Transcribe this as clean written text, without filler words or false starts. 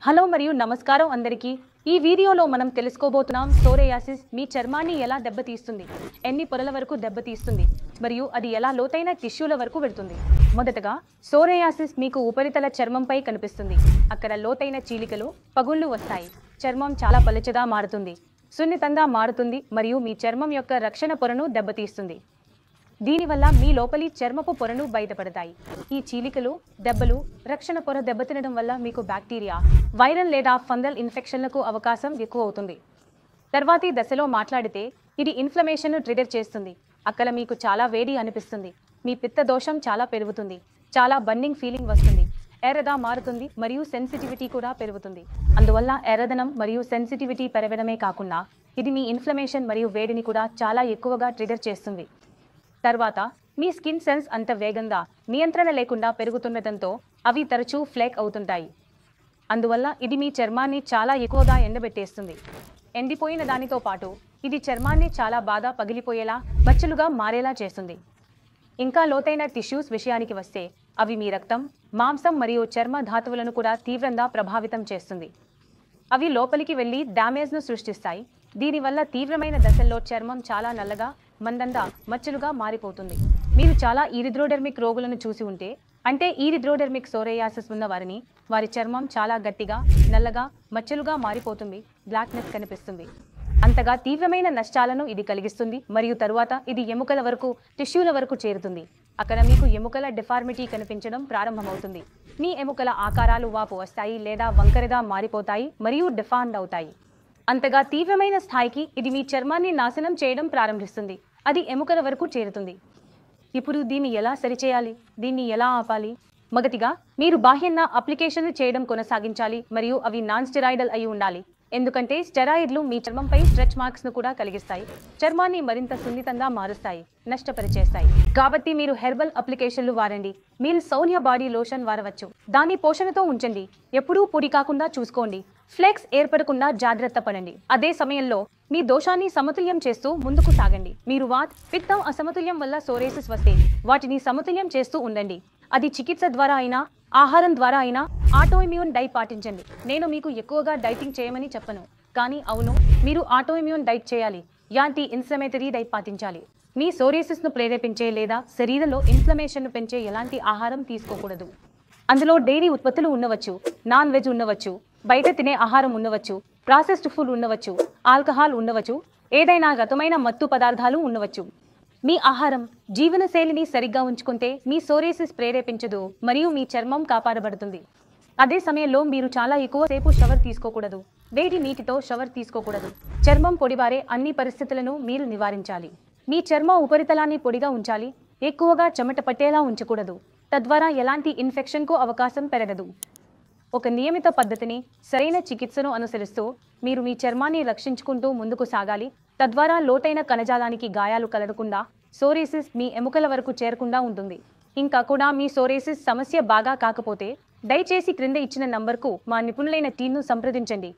Hello మరియు నమస్కారం అందరికీ. ఈ వీడియోలో మనం తెలుసుకోబోతున్నాం సోరియాసిస్ మీ చర్మాన్ని ఎలా దెబ్బతీస్తుంది, ఎన్ని పొరల వరకు దెబ్బతీస్తుంది మరియు అది ఎలా లోతైన టిష్యూల వరకు వెళ్తుంది. మొదటగా సోరియాసిస్ మీకు ఉపరితల చర్మంపై కనిపిస్తుంది. అక్కడ లోతైన చీలికలు, పగుళ్లు వస్తాయి. చర్మం చాలా పలుచగా మారుతుంది, సున్నితంగా మారుతుంది మరియు మీ చర్మం యొక్క రక్షణ పొరను దెబ్బతీస్తుంది. దీనివల్ల మీ లోపలి చర్మపు పొరలు బయటపడతాయి. ఈ చీలికలు, దెబ్బలు, రక్షణ పొర దెబ్బతినడం వల్ల మీకు బ్యాక్టీరియా, వైరల్ లేదా ఫంగల్ ఇన్ఫెక్షన్లకు అవకాశం ఎక్కువ అవుతుంది. తర్వాతి దశలో మాట్లాడితే ఇది ఇన్ఫ్లమేషన్ను ట్రిగర్ చేస్తుంది. అక్కడ మీకు చాలా వేడి అనిపిస్తుంది, మీ పిత్త దోషం చాలా పెరుగుతుంది, చాలా బర్నింగ్ ఫీలింగ్ వస్తుంది, ఎర్రగా మారుతుంది మరియు సెన్సిటివిటీ కూడా పెరుగుతుంది. అందువల్ల ఎర్రదనం మరియు సెన్సిటివిటీ పెరగడమే కాకుండా ఇది మీ ఇన్ఫ్లమేషన్ మరియు వేడిని కూడా చాలా ఎక్కువగా ట్రిగర్ చేస్తుంది. తర్వాత మీ స్కిన్ సెల్స్ అంత వేగంగా నియంత్రణ లేకుండా పెరుగుతుండటంతో అవి తరచూ ఫ్లేక్ అవుతుంటాయి. అందువల్ల ఇది మీ చర్మాన్ని చాలా ఎక్కువగా ఎండబెట్టేస్తుంది. ఎండిపోయిన దానితో పాటు ఇది చర్మాన్ని చాలా బాగా పగిలిపోయేలా, మచ్చలుగా మారేలా చేస్తుంది. ఇంకా లోతైన టిష్యూస్ విషయానికి వస్తే అవి మీ రక్తం, మాంసం మరియు చర్మ ధాతువులను కూడా తీవ్రంగా ప్రభావితం చేస్తుంది. అవి లోపలికి వెళ్ళి డ్యామేజ్ను సృష్టిస్తాయి. దీనివల్ల తీవ్రమైన దశల్లో చర్మం చాలా నల్లగా, మందంగా, మచ్చలుగా మారిపోతుంది. మీరు చాలా ఈరిథ్రోడెర్మిక్ రోగులను చూసి ఉంటే, అంటే ఈరిథ్రోడెర్మిక్ సోరియాసిస్ ఉన్న వారి చర్మం చాలా గట్టిగా, నల్లగా, మచ్చలుగా మారిపోతుంది, బ్లాక్నెస్ కనిపిస్తుంది. అంతగా తీవ్రమైన నష్టాలను ఇది కలిగిస్తుంది మరియు తరువాత ఇది ఎముకల వరకు, టిష్యూల వరకు చేరుతుంది. అక్కడ మీకు ఎముకల డిఫార్మిటీ కనిపించడం ప్రారంభమవుతుంది. మీ ఎముకల ఆకారాలు వాపు వస్తాయి లేదా వంకరగా మారిపోతాయి మరియు డిఫార్మ్డ్ అవుతాయి. అంతగా తీవ్రమైన స్థాయికి ఇది మీ చర్మాన్ని నాశనం చేయడం ప్రారంభిస్తుంది. అది ఎముకల వరకు చేరుతుంది. ఇప్పుడు దీన్ని ఎలా సరిచేయాలి, దీన్ని ఎలా ఆపాలి? మొదటిగా మీరు బాహ్యంగా అప్లికేషన్లు చేయడం కొనసాగించాలి మరియు అవి నాన్ స్టెరాయిడల్ అయి ఉండాలి. ఎందుకంటే స్టెరాయిడ్లు మీ చర్మంపై స్ట్రెచ్ మార్క్స్ను కూడా కలిగిస్తాయి, చర్మాన్ని మరింత సున్నితంగా మారుస్తాయి, నష్టపరిచేస్తాయి. కాబట్టి మీరు హెర్బల్ అప్లికేషన్లు వాడండి. మీరు సౌన్య బాడీ లోషన్ వాడవచ్చు. దాన్ని పోషణతో ఉంచండి. ఎప్పుడూ పొడి కాకుండా చూసుకోండి. ఫ్లెక్స్ ఏర్పడకుండా జాగ్రత్త పడండి. అదే సమయంలో మీ దోషాన్ని సమతుల్యం చేస్తూ ముందుకు సాగండి. మీరు పిత్తం అసమతుల్యం వల్ల సోరియాసిస్ వస్తే వాటిని సమతుల్యం చేస్తూ ఉండండి. అది చికిత్స ద్వారా అయినా, ఆహారం ద్వారా అయినా. ఆటోఇమ్యూన్ డైట్ పాటించండి. నేను మీకు ఎక్కువగా డైటింగ్ చేయమని చెప్పను, కానీ అవును, మీరు ఆటోఇమ్యూన్ డైట్ చేయాలి. యాంటీ ఇన్ఫ్లమేటరీ డైట్ పాటించాలి. మీ సోరియాసిస్ను ప్రేరేపించే లేదా శరీరంలో ఇన్ఫ్లమేషన్ను పెంచే ఎలాంటి ఆహారం తీసుకోకూడదు. అందులో డైరీ ఉత్పత్తులు ఉండవచ్చు, నాన్ వెజ్ ఉండవచ్చు, బయట తినే ఆహారం ఉండవచ్చు, ప్రాసెస్డ్ ఫుడ్ ఉండవచ్చు, ఆల్కహాల్ ఉండవచ్చు, ఏదైనా రకమైన మత్తు పదార్థాలు ఉండవచ్చు. మీ ఆహారం, జీవనశైలిని సరిగ్గా ఉంచుకుంటే మీ సోరియాసిస్ ప్రేరేపించదు మరియు మీ చర్మం కాపాడబడుతుంది. అదే సమయంలో మీరు చాలా ఎక్కువ సేపు షవర్ తీసుకోకూడదు. వేడి నీటితో షవర్ తీసుకోకూడదు. చర్మం పొడిబారే అన్ని పరిస్థితులను మీరు నివారించాలి. మీ చర్మ ఉపరితలాన్ని పొడిగా ఉంచాలి. ఎక్కువగా చెమట పట్టేలా ఉంచకూడదు. తద్వారా ఎలాంటి ఇన్ఫెక్షన్కు అవకాశం పెరగదు. ఒక నియమిత పద్ధతిని, సరైన చికిత్సను అనుసరిస్తూ మీరు మీ చర్మాన్ని రక్షించుకుంటూ ముందుకు సాగాలి. తద్వారా లోతైన కణజాలానికి గాయాలు కలగకుండా సోరియాసిస్ మీ ఎముకల వరకు చేరకుండా ఉంటుంది. ఇంకా కూడా మీ సోరియాసిస్ సమస్య బాగా కాకపోతే దయచేసి క్రింద ఇచ్చిన నంబర్కు మా నిపుణులైన టీంను సంప్రదించండి.